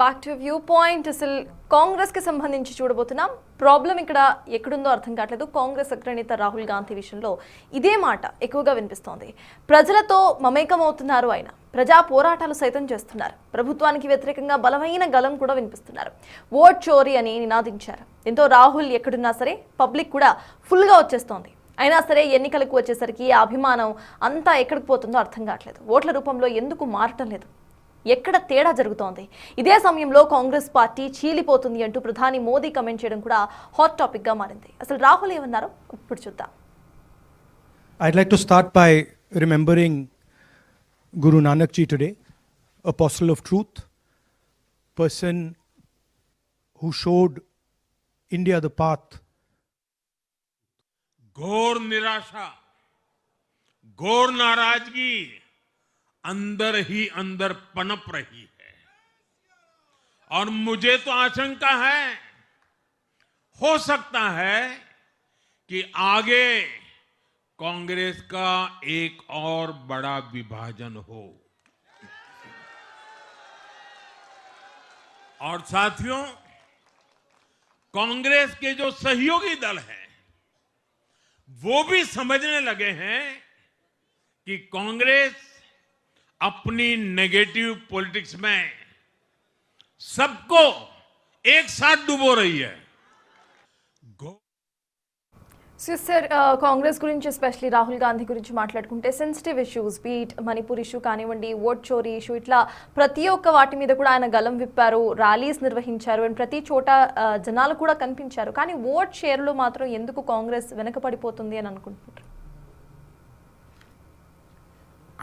Back to view point. అసలు కాంగ్రెస్ కి సంబంధించి చూడబోతున్నాం. ప్రాబ్లం ఇక్కడ ఎక్కడుందో అర్థం కావట్లేదు. కాంగ్రెస్ అగ్రనేత రాహుల్ గాంధీ విషయంలో ఇదే మాట ఎక్కువగా వినిపిస్తోంది. ప్రజలతో మమేకమవుతున్నారు ఆయన, ప్రజా పోరాటాలు సైతం చేస్తున్నారు. ప్రభుత్వానికి వ్యతిరేకంగా బలమైన గలం కూడా వినిపిస్తున్నారు. ఓట్ చోరీ అని నినాదించారు. దీంతో రాహుల్ ఎక్కడున్నా సరే పబ్లిక్ కూడా ఫుల్గా వచ్చేస్తోంది. అయినా సరే ఎన్నికలకు వచ్చేసరికి ఆ అభిమానం అంతా ఎక్కడికి పోతుందో అర్థం కావట్లేదు. ఓట్ల రూపంలో ఎందుకు మారటం లేదు? ఎక్కడ తేడా జరుగుతోంది? ఇదే సమయంలో కాంగ్రెస్ పార్టీ చీలిపోతుంది అంటూ ప్రధాని మోదీ కమెంట్ చేయడం కూడా హాట్ టాపిక్ గా మారింది. అసలు రాహుల్ ఏమన్నారో ఇప్పుడు చూద్దాం. I'd like to start by remembering Guru Nanak Ji today, apostle of truth, person who showed India the path. घोर निराशा, घोर नाराजगी अंदर ही अंदर पनप रही है और मुझे तो आशंका है, हो सकता है कि आगे कांग्रेस का एक और बड़ा विभाजन हो। और साथियों, कांग्रेस के जो सहयोगी दल हैं वो भी समझने लगे हैं कि कांग्रेस अपनी नेगेटिव पॉलिटिक्स में सबको एक साथ डुबो रही है। సార్, కాంగ్రెస్ గురించి ఎస్పెషల్లీ రాహుల్ గాంధీ గురించి మాట్లాడుకుంటే sensitive issues, beat Manipur issue కానివ్వండి, ఓట్ చోరీ ఇష్యూ, ఇట్లా ప్రతి ఒక్క వాటి మీద కూడా ఆయన గలం విప్పారు, ర్యాలీస్ నిర్వహించారు అండ్ ప్రతి చోట జనాలు కూడా కనిపించారు. కానీ ఓట్ షేర్లో మాత్రం ఎందుకు కాంగ్రెస్ వెనకపడిపోతుంది అని అనుకుంటున్నారు?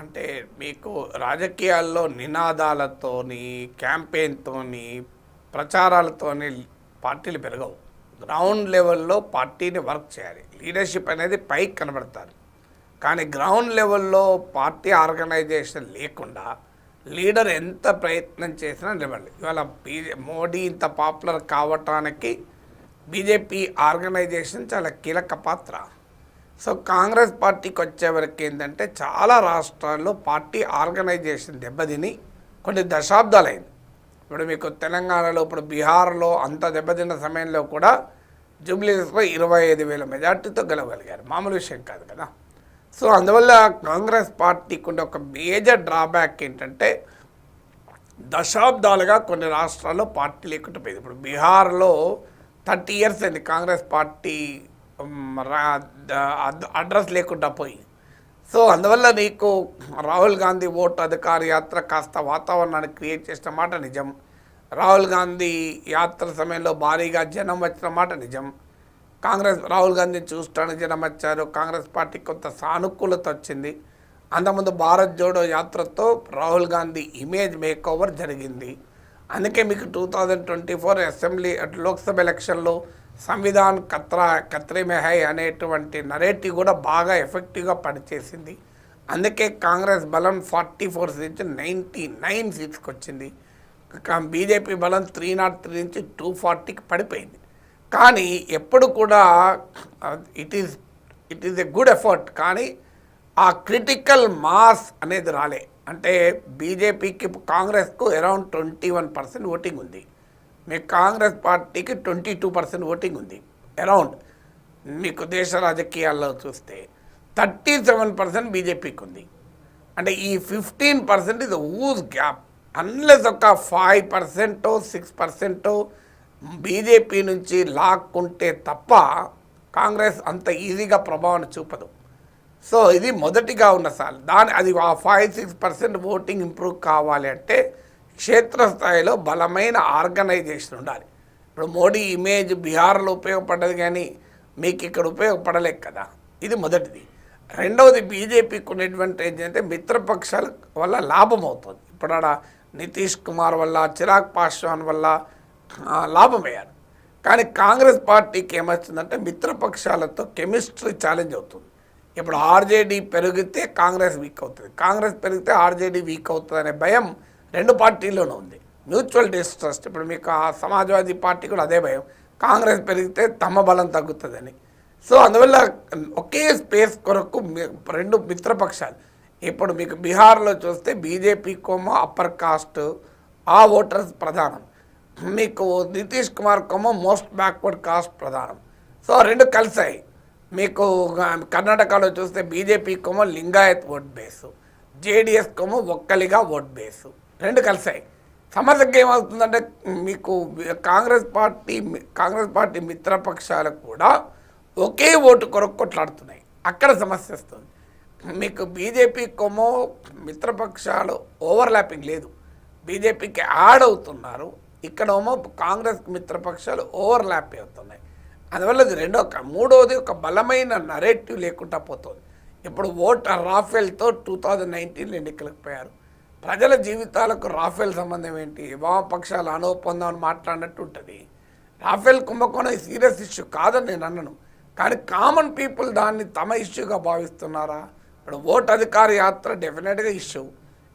అంటే మీకు రాజకీయాల్లో నినాదాలతోని, క్యాంపెయిన్తోని, ప్రచారాలతోని పార్టీలు పెరగవు. గ్రౌండ్ లెవెల్లో పార్టీని వర్క్ చేయాలి. లీడర్షిప్ అనేది పైకి కనబడతారు, కానీ గ్రౌండ్ లెవెల్లో పార్టీ ఆర్గనైజేషన్ లేకుండా లీడర్ ఎంత ప్రయత్నం చేసినా నిలబడలేదు. ఇవాళ మోడీ ఇంత పాపులర్ కావటానికి బీజేపీ ఆర్గనైజేషన్ చాలా కీలక పాత్ర. సో కాంగ్రెస్ పార్టీకి వచ్చేవరకు ఏంటంటే చాలా రాష్ట్రాల్లో పార్టీ ఆర్గనైజేషన్ దెబ్బతిని కొన్ని దశాబ్దాలైంది. ఇప్పుడు మీకు తెలంగాణలో, ఇప్పుడు బీహార్లో అంత దెబ్బతిన్న సమయంలో కూడా జూబ్లీస్లో 25,000 మెజార్టీతో గెలవగలిగారు. మామూలు విషయం కాదు కదా. సో అందువల్ల కాంగ్రెస్ పార్టీకి ఉండే ఒక మేజర్ డ్రాబ్యాక్ ఏంటంటే దశాబ్దాలుగా కొన్ని రాష్ట్రాల్లో పార్టీ లేకుండా పోయింది. ఇప్పుడు బీహార్లో 30 years అయింది కాంగ్రెస్ పార్టీ అడ్రస్ లేకుండా పోయి. సో అందువల్ల నీకు రాహుల్ గాంధీ ఓటు అధికార యాత్ర కాస్త వాతావరణాన్ని క్రియేట్ చేసిన మాట నిజం. రాహుల్ గాంధీ యాత్ర సమయంలో భారీగా జనం వచ్చిన మాట నిజం. రాహుల్ గాంధీని చూడటానికి జనం వచ్చారు. కాంగ్రెస్ పార్టీకి కొంత సానుకూలత వచ్చింది. అంతకుముందు భారత్ జోడో యాత్రతో Rahul Gandhi image makeover జరిగింది. అందుకే మీకు 2024 అసెంబ్లీ లోక్సభ ఎలక్షన్లో సంవిధాన్ ఖత్రే మే హై అనేటువంటి నరేటివ్ కూడా బాగా ఎఫెక్టివ్గా పనిచేసింది. అందుకే కాంగ్రెస్ బలం 44 నుంచి 99 సీట్స్కి వచ్చింది. బీజేపీ బలం 303 నుంచి 240కి పడిపోయింది. కానీ ఎప్పుడు కూడా it is a good effort, కానీ ఆ క్రిటికల్ మాస్ అనేది రాలే. అంటే బీజేపీకి కాంగ్రెస్కు అరౌండ్ 21% ఓటింగ్ ఉంది. మీకు కాంగ్రెస్ పార్టీకి 22% ఓటింగ్ ఉంది అరౌండ్. మీకు దేశ రాజకీయాల్లో చూస్తే 37% బీజేపీకి ఉంది. అంటే ఈ 15% ఇది ఊజ్ గ్యాప్. అన్లెస్ ఒక 5% 6% బీజేపీ నుంచి లాక్కుంటే తప్ప కాంగ్రెస్ అంత ఈజీగా ప్రభావాన్ని చూపదు. సో ఇది మొదటిగా ఉన్న సార్ అది ఆ 5-6% ఓటింగ్ ఇంప్రూవ్ కావాలి అంటే క్షేత్రస్థాయిలో బలమైన ఆర్గనైజేషన్ ఉండాలి. ఇప్పుడు మోడీ ఇమేజ్ బీహార్లో ఉపయోగపడ్డది, కానీ మీకు ఇక్కడ ఉపయోగపడలేదు కదా. ఇది మొదటిది. రెండవది, బీజేపీకి ఉన్నటువంటి ఏంటంటే మిత్రపక్షాల వల్ల లాభం అవుతుంది. ఇప్పుడు ఆడ నితీష్ కుమార్ వల్ల, చిరాగ్ పాస్వాన్ వల్ల లాభమయ్యారు. కానీ కాంగ్రెస్ పార్టీకి ఏమవుతుందంటే మిత్రపక్షాలతో కెమిస్ట్రీ ఛాలెంజ్ అవుతుంది. ఇప్పుడు ఆర్జేడీ పెరిగితే కాంగ్రెస్ వీక్ అవుతుంది, కాంగ్రెస్ పెరిగితే ఆర్జేడీ వీక్ అవుతుంది అనే భయం రెండు పార్టీల్లోనూ ఉంది. Mutual distrust. ఇప్పుడు మీకు ఆ సమాజ్వాదీ పార్టీ కూడా అదే భయం, కాంగ్రెస్ పెరిగితే తమ బలం తగ్గుతుందని. సో అందువల్ల ఒకే స్పేస్ కొరకు రెండు మిత్రపక్షాలు. ఇప్పుడు మీకు బీహార్లో చూస్తే బీజేపీకేమో అప్పర్ కాస్ట్ ఆ ఓటర్స్ ప్రధానం. మీకు నితీష్ కుమార్ కొమ్మ మోస్ట్ బ్యాక్వర్డ్ కాస్ట్ ప్రధానం. సో రెండు కలిసాయి. మీకు కర్ణాటకలో చూస్తే బీజేపీ కొమ్మ లింగాయత్ ఓట్ బేసు, జేడిఎస్ కొమ్మ ఒక్కలిగా ఓట్ బేసు, రెండు కలిసాయి. సమస్యకి ఏమవుతుందంటే మీకు కాంగ్రెస్ పార్టీ మిత్రపక్షాలకు కూడా ఒకే ఓటు కొరకు కొట్లాడుతున్నాయి. అక్కడ సమస్య వస్తుంది. మీకు బీజేపీ కొమ్మో మిత్రపక్షాలు ఓవర్లాపింగ్ లేదు, బీజేపీకి యాడ్ అవుతున్నారు. ఇక్కడేమో కాంగ్రెస్ మిత్రపక్షాలు ఓవర్లాప్ అవుతున్నాయి. అందువల్ల ఇది మూడవది ఒక బలమైన నరేటివ్ లేకుండా పోతుంది. ఇప్పుడు రాఫెల్తో 2019 ఎన్నికలకు పోయారు. ప్రజల జీవితాలకు రాఫెల్ సంబంధం ఏంటి? వామపక్షాలు అనొప్పందం అని మాట్లాడినట్టు ఉంటుంది. రాఫెల్ కుంభకోణం సీరియస్ ఇష్యూ కాదని నేను అన్నను, కానీ కామన్ పీపుల్ దాన్ని తమ ఇష్యూగా భావిస్తున్నారా? ఇప్పుడు ఓట్ అధికార యాత్ర డెఫినెట్గా ఇష్యూ,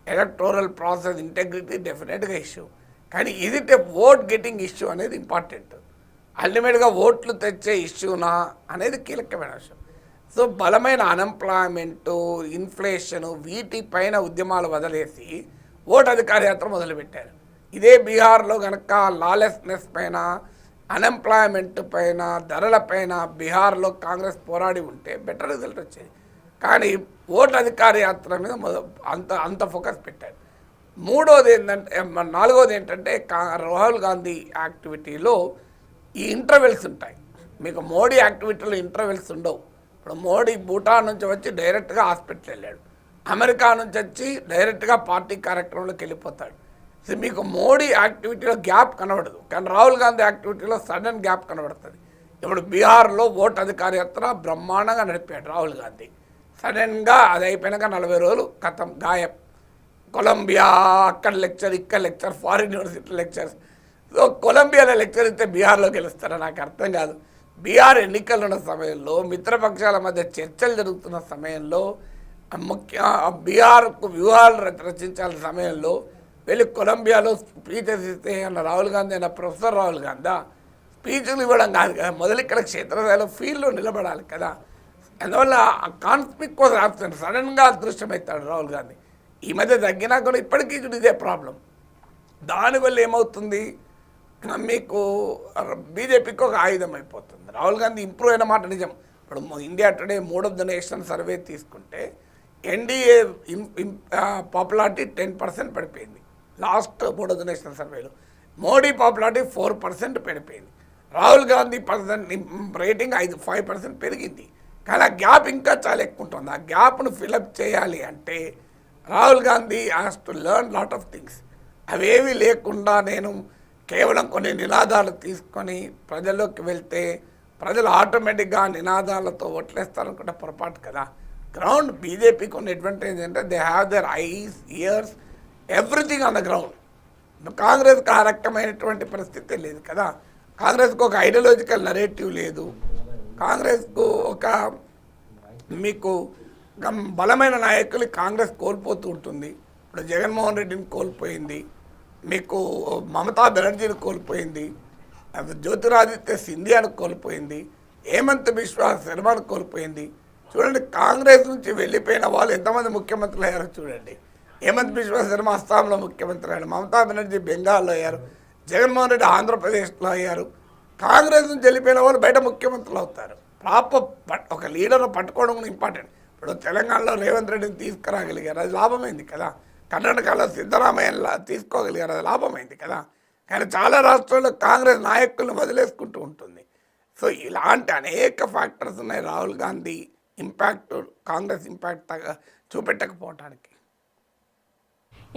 ఎలక్టోరల్ ప్రాసెస్ ఇంటెగ్రిటీ డెఫినెట్గా ఇష్యూ, కానీ ఇది ఓట్ గెటింగ్ ఇష్యూ అనేది ఇంపార్టెంట్. అల్టిమేట్గా ఓట్లు తెచ్చే ఇష్యూనా అనేది కీలకమైన విషయం. సో బలమైన అన్ఎంప్లాయ్మెంటు, ఇన్ఫ్లేషను, వీటిపైన ఉద్యమాలు వదిలేసి ఓటు అధికార యాత్ర మొదలుపెట్టారు. ఇదే బీహార్లో కనుక లాలెస్నెస్ పైన, అన్ఎంప్లాయ్మెంట్ పైన, ధరల పైన బీహార్లో కాంగ్రెస్ పోరాడి ఉంటే బెటర్ రిజల్ట్ వచ్చేది. కానీ ఓటు అధికార యాత్ర మీద అంత ఫోకస్ పెట్టారు. నాలుగోది ఏంటంటే రాహుల్ గాంధీ యాక్టివిటీలో ఈ ఇంటర్వెల్స్ ఉంటాయి. మీకు మోడీ యాక్టివిటీలో ఇంటర్వెల్స్ ఉండవు. ఇప్పుడు మోడీ భూటాన్ నుంచి వచ్చి డైరెక్ట్గా హాస్పిటల్ వెళ్ళాడు, అమెరికా నుంచి వచ్చి డైరెక్ట్గా పార్టీ కార్యక్రమంలోకి వెళ్ళిపోతాడు. సో మీకు మోడీ యాక్టివిటీలో గ్యాప్ కనబడదు, కానీ రాహుల్ గాంధీ యాక్టివిటీలో సడన్ గ్యాప్ కనబడుతుంది. ఇప్పుడు బీహార్లో ఓటు అధికార యాత్ర బ్రహ్మాండంగా నడిపాడు రాహుల్ గాంధీ. సడన్గా అది అయిపోయినాక 40 రోజులు కథం గాయం. కొలంబియా అక్కడ లెక్చర్, ఇక్కడ lecture, foreign university lectures. So కొలంబియాలో లెక్చర్ ఇస్తే బీహార్లో గెలుస్తారా? నాకు అర్థం కాదు. బీహార్ ఎన్నికలు ఉన్న సమయంలో, మిత్రపక్షాల మధ్య చర్చలు జరుగుతున్న సమయంలో, బీహార్కు వ్యూహాలు రచించాల్సిన సమయంలో వెళ్ళి కొలంబియాలో స్పీచెస్ ఇస్తే అన్న రాహుల్ గాంధీ అన్న ప్రొఫెసర్ రాహుల్ గాంధీ స్పీచ్లు ఇవ్వడం కాదు కదా, మొదలు ఇక్కడ క్షేత్రస్థాయిలో ఫీల్డ్లో నిలబడాలి కదా. అందువల్ల కాన్స్పిక్యూస్ ఆప్షన్ సడన్గా అదృష్టమవుతాడు రాహుల్ గాంధీ. ఈ మధ్య తగ్గినా కూడా ఇప్పటికీ ఇదే ప్రాబ్లం. దానివల్ల ఏమవుతుంది, మీకు బీజేపీకి ఒక ఆయుధం అయిపోతుంది. రాహుల్ గాంధీ ఇంప్రూవ్ అయిన మాట నిజం. ఇప్పుడు India today 3 of the nation survey తీసుకుంటే ఎన్డీఏ పాపులారిటీ 10% పడిపోయింది లాస్ట్ 3 ఆఫ్ ద నేషన్ సర్వేలో. మోడీ పాపులారిటీ 4% పడిపోయింది. రాహుల్ గాంధీ రేటింగ్ 5% పెరిగింది. కానీ ఆ గ్యాప్ ఇంకా చాలా ఎక్కువ ఉంటుంది. ఆ గ్యాప్ను ఫిలప్ చేయాలి అంటే Rahul Gandhi has to learn lot of things. అవేవి లేకుండా నేను కేవలం కొన్ని నినాదాలు తీసుకొని ప్రజల్లోకి వెళ్తే ప్రజలు ఆటోమేటిక్గా నినాదాలతో ఓట్లేస్తారనుకుంటే పొరపాటు కదా. గ్రౌండ్ బీజేపీకి ఉన్న అడ్వాంటేజ్ అంటే they have their eyes, years, everything on the ground. కాంగ్రెస్కి ఆ రకమైనటువంటి పరిస్థితి లేదు కదా. కాంగ్రెస్కి ఒక ఐడియాలజికల్ నరేటివ్ లేదు. కాంగ్రెస్కు ఒక మీకు బలమైన నాయకులు కాంగ్రెస్ కోల్పోతూ ఉంటుంది. ఇప్పుడు జగన్మోహన్ రెడ్డిని కోల్పోయింది, మీకు మమతా బెనర్జీని కోల్పోయింది, జ్యోతిరాదిత్య సింధియాను కోల్పోయింది, హేమంత్ బిశ్వా శర్మను కోల్పోయింది. చూడండి, కాంగ్రెస్ నుంచి వెళ్ళిపోయిన వాళ్ళు ఎంతమంది ముఖ్యమంత్రులు అయ్యారో చూడండి. హేమంత్ బిశ్వా శర్మ అస్సాంలో ముఖ్యమంత్రి అయ్యారు, మమతా బెనర్జీ బెంగాల్లో అయ్యారు, జగన్మోహన్ రెడ్డి ఆంధ్రప్రదేశ్లో అయ్యారు. కాంగ్రెస్ నుంచి వెళ్ళిపోయిన వాళ్ళు బయట ముఖ్యమంత్రులు అవుతారు. ఒక లీడర్ను పట్టుకోవడం కూడా ఇంపార్టెంట్. ఇప్పుడు తెలంగాణలో రేవంత్ రెడ్డిని తీసుకురాగలిగారు, అది లాభమైంది కదా. కర్ణాటకలో సిద్ధరామయ్యలా తీసుకోగలిగారు, అది లాభమైంది కదా. కానీ చాలా రాష్ట్రాల్లో కాంగ్రెస్ నాయకులను వదిలేసుకుంటూ ఉంటుంది. సో ఇలాంటి అనేక ఫ్యాక్టర్స్ ఉన్నాయి రాహుల్ గాంధీ ఇంపాక్ట్, కాంగ్రెస్ ఇంపాక్ట్ చూపెట్టకపోవటానికి.